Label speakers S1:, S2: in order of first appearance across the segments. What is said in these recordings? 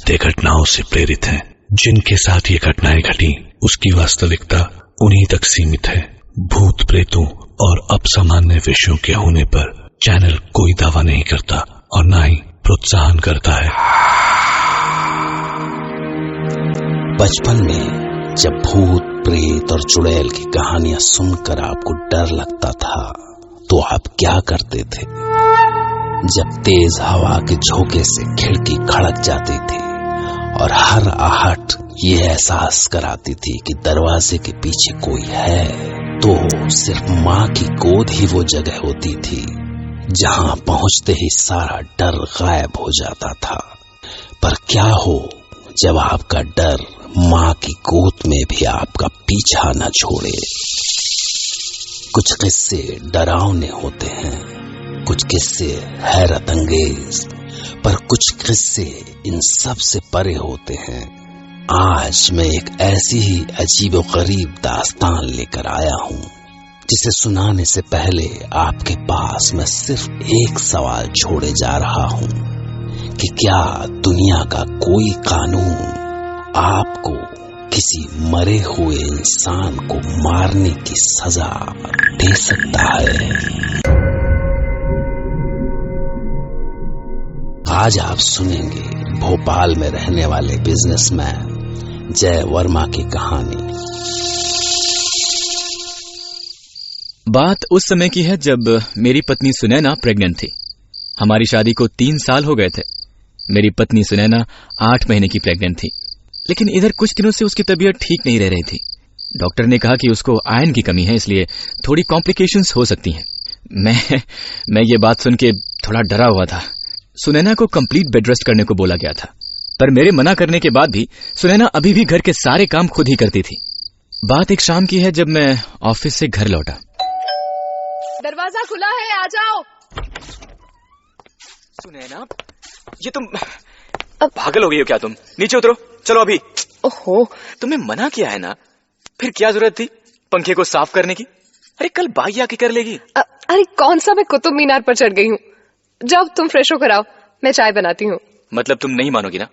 S1: सत्य घटनाओं से प्रेरित हैं। जिनके साथ ये घटनाएं घटी उसकी वास्तविकता उन्हीं तक सीमित है। भूत प्रेतों और असामान्य विषयों के होने पर चैनल कोई दावा नहीं करता और न ही प्रोत्साहन करता है।
S2: बचपन में जब भूत प्रेत और चुड़ैल की कहानियां सुनकर आपको डर लगता था तो आप क्या करते थे? जब तेज हवा के झोंके से खिड़की खड़क जाती थी और हर आहट ये एहसास कराती थी कि दरवाजे के पीछे कोई है, तो सिर्फ माँ की गोद ही वो जगह होती थी जहां पहुंचते ही सारा डर गायब हो जाता था। पर क्या हो जब आपका डर माँ की गोद में भी आपका पीछा न छोड़े? कुछ किस्से डरावने होते हैं, कुछ किस्से हैरत अंगेज, पर कुछ किस्से इन सब से परे होते हैं। आज मैं एक ऐसी ही अजीबोगरीब दास्तान लेकर आया हूँ जिसे सुनाने से पहले आपके पास मैं सिर्फ एक सवाल छोड़े जा रहा हूँ कि क्या दुनिया का कोई कानून आपको किसी मरे हुए इंसान को मारने की सजा दे सकता है? आज आप सुनेंगे भोपाल में रहने वाले बिजनेसमैन जय वर्मा की कहानी।
S3: बात उस समय की है जब मेरी पत्नी सुनैना प्रेग्नेंट थी। हमारी शादी को 3 साल हो गए थे। मेरी पत्नी सुनैना 8 महीने की प्रेग्नेंट थी, लेकिन इधर कुछ दिनों से उसकी तबीयत ठीक नहीं रह रही थी। डॉक्टर ने कहा कि उसको आयरन की कमी है, इसलिए थोड़ी कॉम्प्लिकेशंस हो सकती हैं। मैं ये बात सुन के थोड़ा डरा हुआ था। सुनैना को कंप्लीट बेड रेस्ट करने को बोला गया था, पर मेरे मना करने के बाद भी सुनैना अभी भी घर के सारे काम खुद ही करती थी। बात एक शाम की है जब मैं ऑफिस से घर लौटा।
S4: दरवाजा खुला है, आ जाओ।
S3: सुनैना, ये तुम पागल हो गई हो क्या? तुम नीचे उतरो, चलो अभी।
S4: ओहो,
S3: तुम्हें मना किया है ना, फिर क्या जरूरत थी पंखे को साफ करने की? अरे कल बाई आके कर लेगी।
S4: अरे कौन सा मैं कुतुब मीनार पर चढ़ गई हूँ। जाओ तुम फ्रेश होकर आओ, मैं चाय बनाती हूँ।
S3: मतलब तुम नहीं मानोगी ना?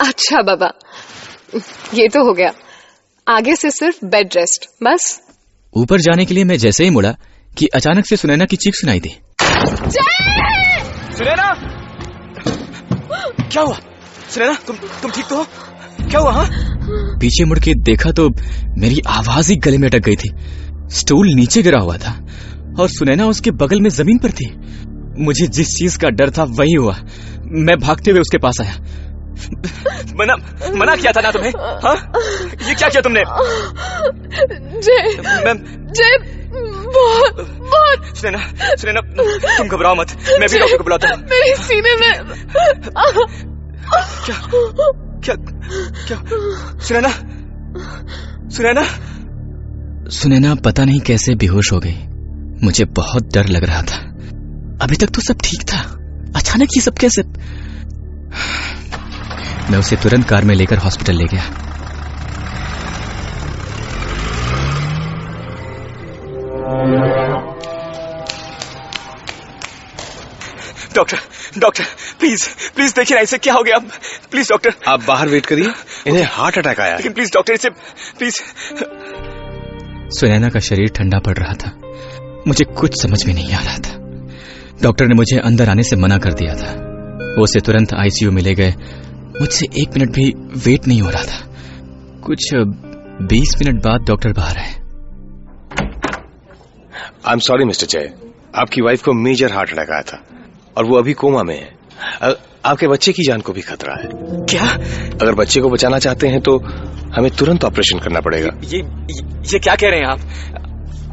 S4: अच्छा बाबा, ये तो हो गया। आगे से सिर्फ बेड रेस्ट बस।
S3: ऊपर जाने के लिए मैं जैसे ही मुड़ा कि अचानक से सुनैना की चीख सुनाई दी। सुनैना, क्या हुआ? सुनैना, तुम ठीक तो हो? क्या हुआ? हाँ? पीछे मुड़ के देखा तो मेरी आवाज ही गले में अटक गई थी। स्टूल नीचे गिरा हुआ था और सुनैना उसके बगल में जमीन पर थी। मुझे जिस चीज का डर था वही हुआ। मैं भागते हुए उसके पास आया। मना किया था ना तुम्हें? हाँ? ये क्या किया तुमने?
S4: जय बहुत।
S3: सुनैना, तुम घबराओ मत, मैं भी डॉक्टर को बुलाता हूँ।
S4: मेरे सीने में क्या?
S3: सुनैना पता नहीं कैसे बेहोश हो गई। मुझे बहुत डर लग रहा था। अभी तक तो सब ठीक था, अचानक ये सब कैसे? मैं उसे तुरंत कार में लेकर हॉस्पिटल ले गया। डॉक्टर प्लीज देखिए ना, इसे क्या हो गया? Please doctor.
S5: आप बाहर वेट करिए, इन्हें हार्ट अटैक आया है।
S3: लेकिन प्लीज डॉक्टर, इसे प्लीज। सुनैना का शरीर ठंडा पड़ रहा था। मुझे कुछ समझ में नहीं आ रहा था। डॉक्टर ने मुझे अंदर आने से मना कर दिया था। वो उसे तुरंत आईसीयू में ले गए। मुझसे 1 मिनट भी वेट नहीं हो रहा था। कुछ 20 मिनट बाद डॉक्टर बाहर आए।
S5: आई एम सॉरी मिस्टर जय, आपकी वाइफ को मेजर हार्ट अटैक आया था और वो अभी कोमा में है। आपके बच्चे की जान को भी खतरा है।
S3: क्या?
S5: अगर बच्चे को बचाना चाहते हैं तो हमें तुरंत ऑपरेशन करना पड़ेगा।
S3: ये क्या कह रहे हैं आप?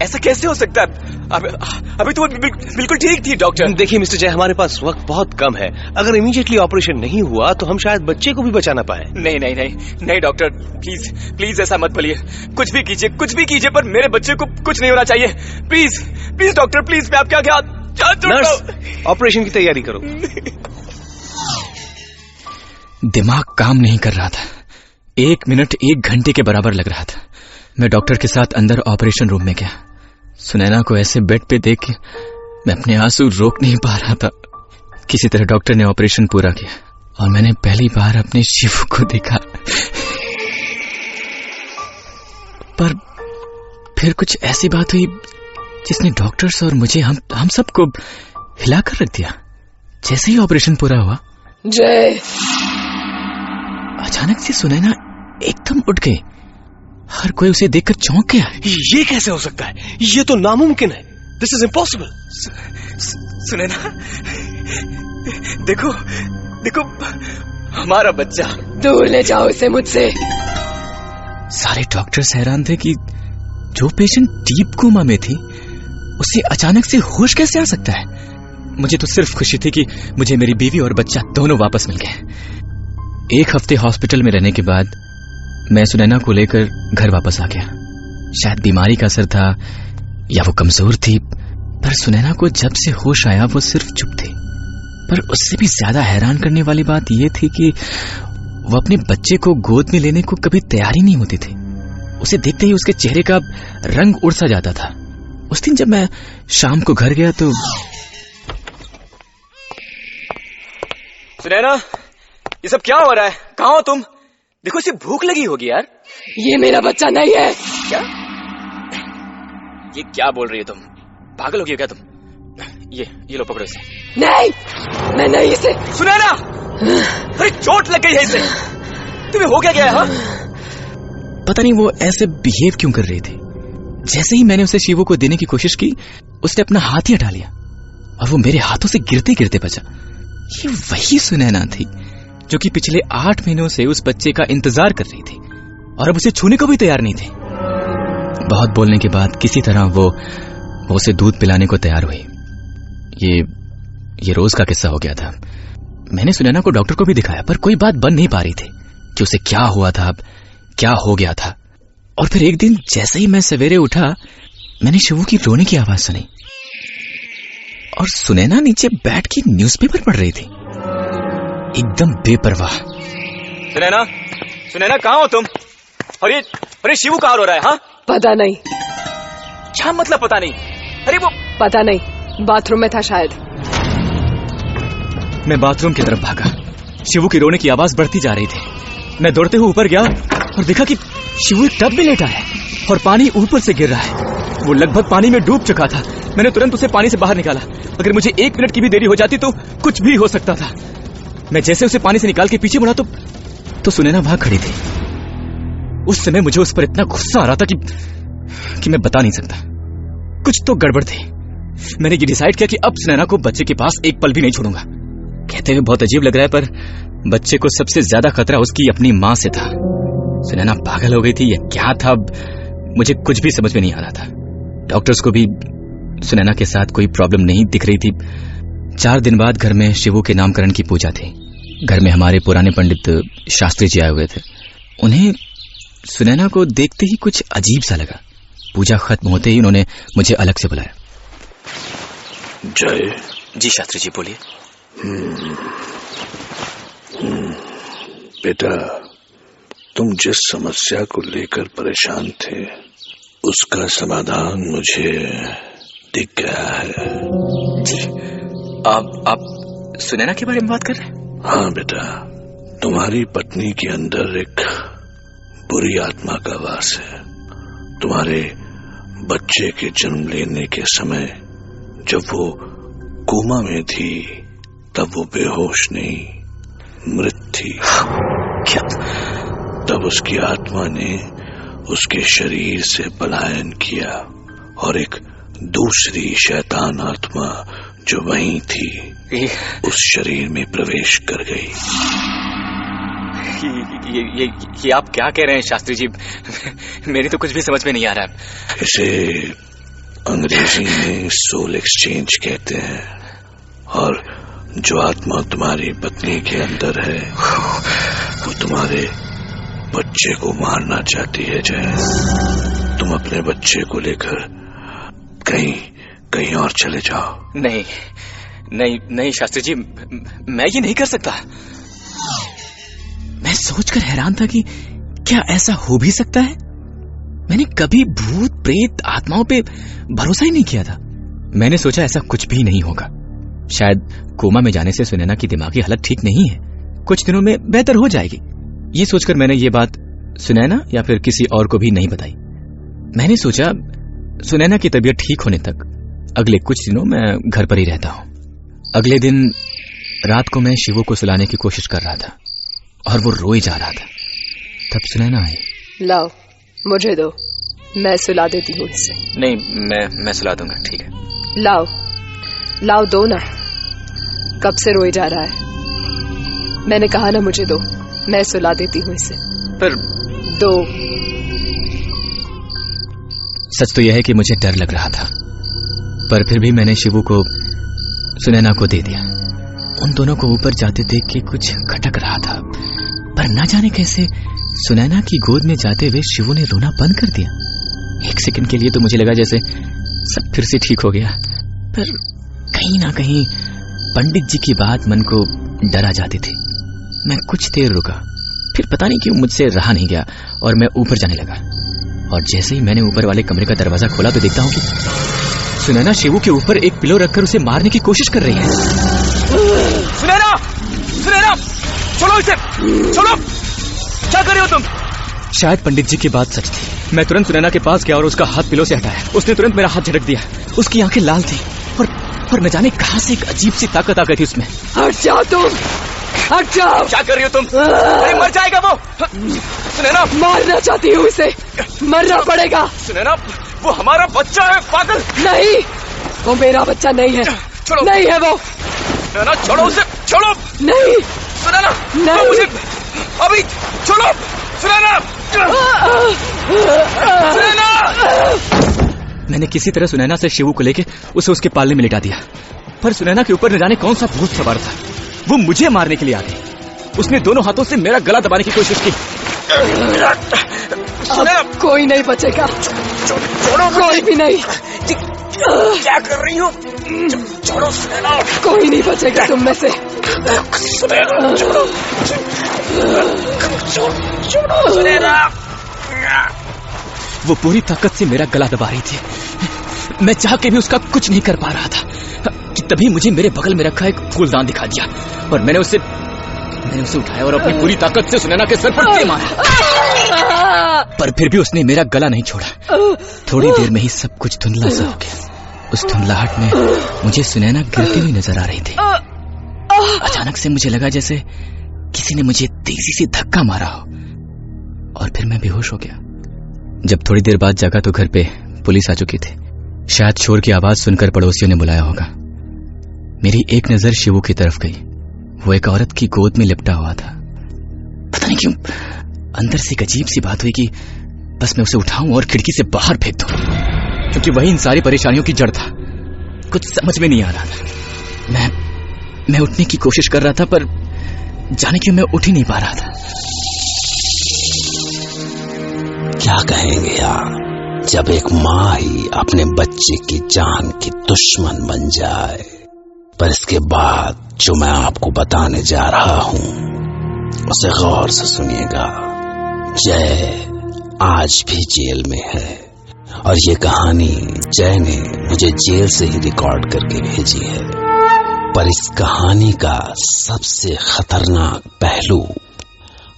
S3: ऐसा कैसे हो सकता है? अभी तो बिल्कुल ठीक थी डॉक्टर।
S5: देखिए मिस्टर जय, हमारे पास वक्त बहुत कम है। अगर इमीडिएटली ऑपरेशन नहीं हुआ तो हम शायद बच्चे को भी बचाना पाए।
S3: नहीं डॉक्टर, प्लीज ऐसा मत बोलिए। कुछ भी कीजिए पर मेरे बच्चे को कुछ नहीं होना चाहिए। प्लीज डॉक्टर, प्लीज, मैं आपके आगे हाथ।
S5: नर्स, ऑपरेशन की तैयारी करो।
S3: दिमाग काम नहीं कर रहा था। 1 मिनट 1 घंटे के बराबर लग रहा था। मैं डॉक्टर के साथ अंदर ऑपरेशन रूम में गया। सुनैना को ऐसे बेड पे देख के मैं अपने आंसू रोक नहीं पा रहा था। किसी तरह डॉक्टर ने ऑपरेशन पूरा किया और मैंने पहली बार अपने शिवू को देखा। पर फिर कुछ ऐसी बात हुई जिसने डॉक्टर्स और मुझे हम सबको हिलाकर रख दिया। जैसे ही ऑपरेशन पूरा हुआ,
S4: जय,
S3: अचानक से सुनैना एकदम उठ गई। हर कोई उसे देखकर चौंक गया।
S5: ये कैसे हो सकता है? ये तो नामुमकिन है। This is impossible.
S3: सुनैना, देखो देखो, हमारा बच्चा।
S4: दूर ले जाओ इसे मुझसे।
S3: सारे डॉक्टर्स हैरान थे कि जो पेशेंट डीप कोमा में थी उसे अचानक से होश कैसे आ सकता है। मुझे तो सिर्फ खुशी थी कि मुझे मेरी बीवी और बच्चा दोनों वापस मिल गए। 1 हफ्ते हॉस्पिटल में रहने के बाद मैं सुनैना को लेकर घर वापस आ गया। शायद बीमारी का असर था या वो कमजोर थी, पर सुनैना को जब से होश आया वो सिर्फ चुप थी। पर उससे भी ज्यादा हैरान करने वाली बात यह थी कि वो अपने बच्चे को गोद में लेने को कभी तैयार ही नहीं होती थी। उसे देखते ही उसके चेहरे का रंग उड़ सा जाता था। उस दिन जब मैं शाम को घर गया तो
S6: सुनैना, ये सब क्या हो रहा है? कहाँ हो तुम? देखो इसे भूख लगी होगी यार।
S4: ये मेरा बच्चा नहीं है।
S6: क्या? ये क्या बोल रही हो तुम? पागल हो गई हो क्या तुम? ये लो, पकड़ो इसे।
S4: नहीं, मैं नहीं इसे।
S6: सुनैना, अरे चोट लग गई है इसे। तुम्हें हो क्या गया है? हाँ?
S3: पता नहीं वो ऐसे बिहेव क्यों कर रही थी। जैसे ही मैंने उसे शिवू को देने की कोशिश की, उसने अपना हाथ ही हटा लिया और वो मेरे हाथों से गिरते गिरते बचा। ये वही सुनैना थी जो कि पिछले 8 महीनों से उस बच्चे का इंतजार कर रही थी और अब उसे छूने को भी तैयार नहीं थी। बहुत बोलने के बाद किसी तरह वो उसे दूध पिलाने को तैयार हुई। ये रोज का किस्सा हो गया था। मैंने सुनैना को डॉक्टर को भी दिखाया, पर कोई बात बन नहीं पा रही थी कि उसे क्या हुआ था, क्या हो गया था। और फिर एक दिन जैसे ही मैं सवेरे उठा, मैंने शिवू की रोने की आवाज सुनी और सुनैना नीचे बैठ के न्यूज़पेपर पढ़ रही थी, एकदम बेपरवाह।
S6: सुनैना, सुनैना, कहाँ हो तुम? अरे शिवू कहाँ रो रहा है? हाँ,
S4: पता नहीं।
S6: क्या मतलब पता नहीं? अरे वो
S4: पता नहीं, बाथरूम में था शायद।
S3: मैं बाथरूम की तरफ भागा। शिवू की रोने की आवाज बढ़ती जा रही थी। मैं दौड़ते हुए ऊपर गया और देखा कि शिवू एक टब में लेटा है और पानी ऊपर से गिर रहा है। वो लगभग पानी में डूब चुका था। मैंने तुरंत उसे पानी से बाहर निकाला। अगर मुझे 1 मिनट की भी देरी हो जाती तो कुछ भी हो सकता था। मैं जैसे उसे पानी से निकाल के पीछे मुड़ा तो सुनैना वहां खड़ी थी। उस समय मुझे उस पर इतना गुस्सा आ रहा था कि मैं बता नहीं सकता। कुछ तो गड़बड़ थी। मैंने ये डिसाइड किया कि अब सुनैना को बच्चे के पास एक पल भी नहीं छोड़ूंगा। कहते हुए बहुत अजीब लग रहा है, पर बच्चे को सबसे ज्यादा खतरा उसकी अपनी मां से था। सुनैना पागल हो गई थी या क्या था, मुझे कुछ भी समझ में नहीं आ रहा था। डॉक्टर्स को भी सुनैना के साथ कोई प्रॉब्लम नहीं दिख रही थी। 4 दिन बाद घर में शिवू के नामकरण की पूजा थी। घर में हमारे पुराने पंडित शास्त्री जी आए हुए थे। उन्हें सुनैना को देखते ही कुछ अजीब सा लगा। पूजा खत्म होते ही उन्होंने मुझे अलग से बुलाया।
S1: जय।
S6: जी शास्त्री जी, बोलिए।
S1: बेटा, तुम जिस समस्या को लेकर परेशान थे उसका समाधान मुझे दिख गया है।
S6: जी, आप सुनैना के बारे में बात कर रहे हैं?
S1: हाँ बेटा, तुम्हारी पत्नी के अंदर एक बुरी आत्मा का वास है। तुम्हारे बच्चे के जन्म लेने के समय जब वो कोमा में थी तब वो बेहोश नहीं, मृत थी।
S6: क्या?
S1: तब उसकी आत्मा ने उसके शरीर से पलायन किया और एक दूसरी शैतान आत्मा जो वहीं थी उस शरीर में प्रवेश कर गई।
S6: ये आप क्या कह रहे हैं शास्त्री जी? मेरी तो कुछ भी समझ में नहीं आ रहा।
S1: इसे अंग्रेजी में सोल एक्सचेंज कहते हैं। और जो आत्मा तुम्हारी पत्नी के अंदर है वो तुम्हारे बच्चे को मारना चाहती है। जय, तुम अपने बच्चे को लेकर कहीं और चले जाओ।
S6: नहीं नहीं नहीं शास्त्री जी, मैं ये नहीं कर सकता।
S3: मैं सोचकर हैरान था कि क्या ऐसा हो भी सकता है। मैंने कभी भूत प्रेत आत्माओं पे भरोसा ही नहीं किया था। मैंने सोचा ऐसा कुछ भी नहीं होगा। शायद कोमा में जाने से सुनैना की दिमागी हालत ठीक नहीं है, कुछ दिनों में बेहतर हो जाएगी। ये सोचकर मैंने ये बात सुनैना या फिर किसी और को भी नहीं बताई। मैंने सोचा सुनैना की तबीयत ठीक होने तक अगले कुछ दिनों मैं घर पर ही रहता हूं। अगले दिन रात को मैं शिवू को सुलाने की कोशिश कर रहा था और वो रोए जा रहा था। तब सुनैना आई।
S4: लाओ मुझे दो, मैं सुला देती हूँ इसे।
S6: नहीं, मैं सुला दूंगा, ठीक है।
S4: लाओ लाओ, दो ना, कब से रोए जा रहा है। मैंने कहा ना मुझे दो, मैं सुला देती हूँ इसे।
S6: पर
S4: दो।
S3: सच तो यह है कि मुझे डर लग रहा था, पर फिर भी मैंने शिवू को सुनैना को दे दिया। उन दोनों को ऊपर जाते देख के कुछ खटक रहा था, पर न जाने कैसे सुनैना की गोद में जाते हुए शिवू ने रोना बंद कर दिया। एक सेकंड के लिए तो मुझे लगा जैसे सब फिर से ठीक हो गया, पर कहीं ना कहीं पंडित जी की बात मन को डरा जाती थी। मैं कुछ देर रुका, फिर पता नहीं क्यों मुझसे रहा नहीं गया और मैं ऊपर जाने लगा। और जैसे ही मैंने ऊपर वाले कमरे का दरवाजा खोला तो देखता हूं कि सुनैना शिवू के ऊपर एक पिलो रखकर उसे मारने की कोशिश कर रही है।
S6: सुनैना, सुनैना, छोड़ो इसे, छोड़ो, क्या कर रहे हो तुम?
S3: शायद पंडित जी की बात सच थी। मैं तुरंत सुनैना के पास गया और उसका हाथ पिलो से हटाया। उसने तुरंत मेरा हाथ झटक दिया। उसकी आंखें लाल थी और न जाने कहां से एक अजीब सी ताकत आ गई थी उसमें।
S4: हट जाओ तुम, हट जाओ।
S6: क्या कर रही हो तुम? अरे मर जाएगा वो। सुनैना,
S4: मारना चाहती हूँ इसे, मरना पड़ेगा।
S6: सुनैना, वो हमारा बच्चा है, पागल।
S4: नहीं, वो मेरा बच्चा नहीं है।
S6: छोड़ो,
S4: नहीं है वो।
S6: सुनैना, छोड़ो उसे, छोड़ो।
S4: नहीं
S6: सुनैना,
S4: नहीं,
S6: मुझे अभी छोड़ो। सुनैना, सुनैना।
S3: मैंने किसी तरह सुनैना से शिवू को लेके उसे उसके पालने में लिटा दिया, पर सुनैना के ऊपर न जाने कौन सा भूत सवार था। वो मुझे मारने के लिए आ गई। उसने दोनों हाथों से मेरा गला दबाने की कोशिश की।
S4: अब कोई नहीं बचेगा,
S6: छोड़ो,
S4: कोई भी नहीं।
S6: क्या कर रही हो? छोड़ो सुनैना,
S4: कोई नहीं बचेगा तुम में से।
S6: सुनैना, छोड़ो, छोड़ो सुनैना।
S3: वो पूरी ताकत से मेरा गला दबा रही थी। मैं चाह के भी उसका कुछ नहीं कर पा रहा था कि तभी मुझे मेरे बगल में रखा एक फूलदान दिखा दिया और मैंने उसे उठाया और अपनी पूरी ताकत से सुनैना के सर पर तीर मारा। पर फिर भी उसने मेरा गला नहीं छोड़ा। थोड़ी देर में ही सब कुछ धुंधला सा हो गया। उस धुंधलाहट में मुझे सुनैना गिरती हुई नजर आ रही थी। अचानक से मुझे लगा जैसे किसी ने मुझे तेजी से धक्का मारा हो और फिर मैं बेहोश हो गया। जब थोड़ी देर बाद जागा तो घर पे पुलिस आ चुकी थी। शायद शोर की आवाज सुनकर पड़ोसियों ने बुलाया होगा। मेरी एक नजर शिवू की तरफ गई। वो एक औरत की गोद में लिपटा हुआ था। पता नहीं क्यों अंदर से एक अजीब सी बात हुई कि बस मैं उसे उठाऊं और खिड़की से बाहर फेंक दूं, क्योंकि वही इन सारी परेशानियों की जड़ था। कुछ समझ में नहीं आ रहा था। मैं उठने की कोशिश कर रहा था, पर जाने क्यों मैं उठ ही नहीं पा रहा था।
S2: क्या कहेंगे यार, जब एक माँ ही अपने बच्चे की जान की दुश्मन बन जाए। पर इसके बाद जो मैं आपको बताने जा रहा हूं उसे गौर से सुनिएगा। जय आज भी जेल में है और ये कहानी जय ने मुझे जेल से ही रिकॉर्ड करके भेजी है। पर इस कहानी का सबसे खतरनाक पहलू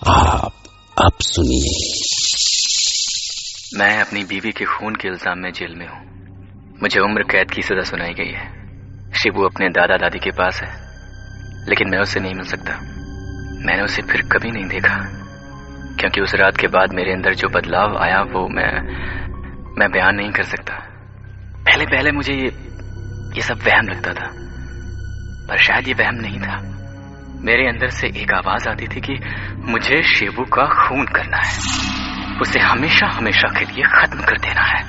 S2: आप अब सुनिए।
S6: मैं अपनी बीवी के खून के इल्जाम में जेल में हूँ। मुझे उम्र कैद की सजा सुनाई गई है। शिबू अपने दादा दादी के पास है, लेकिन मैं उससे नहीं मिल सकता। मैंने उसे फिर कभी नहीं देखा, क्योंकि उस रात के बाद मेरे अंदर जो बदलाव आया वो मैं बयान नहीं कर सकता। पहले मुझे ये सब वहम लगता था, पर शायद ये वहम नहीं था। मेरे अंदर से एक आवाज आती थी कि मुझे शिबू का खून करना है, उसे हमेशा हमेशा के लिए खत्म कर देना है।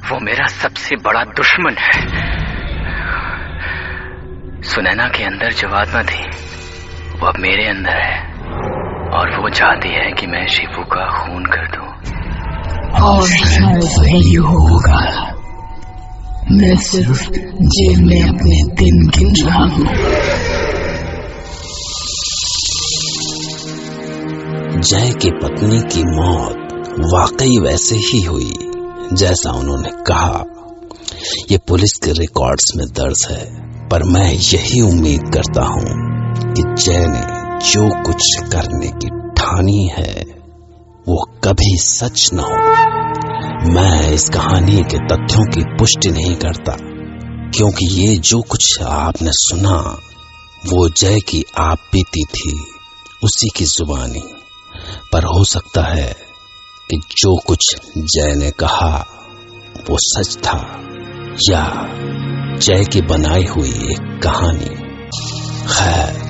S6: वो मेरा सबसे बड़ा दुश्मन है। सुनैना के अंदर जो आत्मा थी वो अब मेरे अंदर है और वो चाहती है कि मैं शिबू का खून कर दूं।
S7: और शायद वही होगा। मैं सिर्फ जेल में अपने दिन गिन रहा हूं।
S2: जय की पत्नी की मौत वाकई वैसे ही हुई जैसा उन्होंने कहा। ये पुलिस के रिकॉर्ड्स में दर्ज है, पर मैं यही उम्मीद करता हूं कि जय ने जो कुछ करने की ठानी है वो कभी सच न हो। मैं इस कहानी के तथ्यों की पुष्टि नहीं करता, क्योंकि ये जो कुछ आपने सुना वो जय की आप बीती थी, उसी की जुबानी। पर हो सकता है कि जो कुछ जय ने कहा वो सच था, या जय की बनाई हुई एक कहानी। खैर,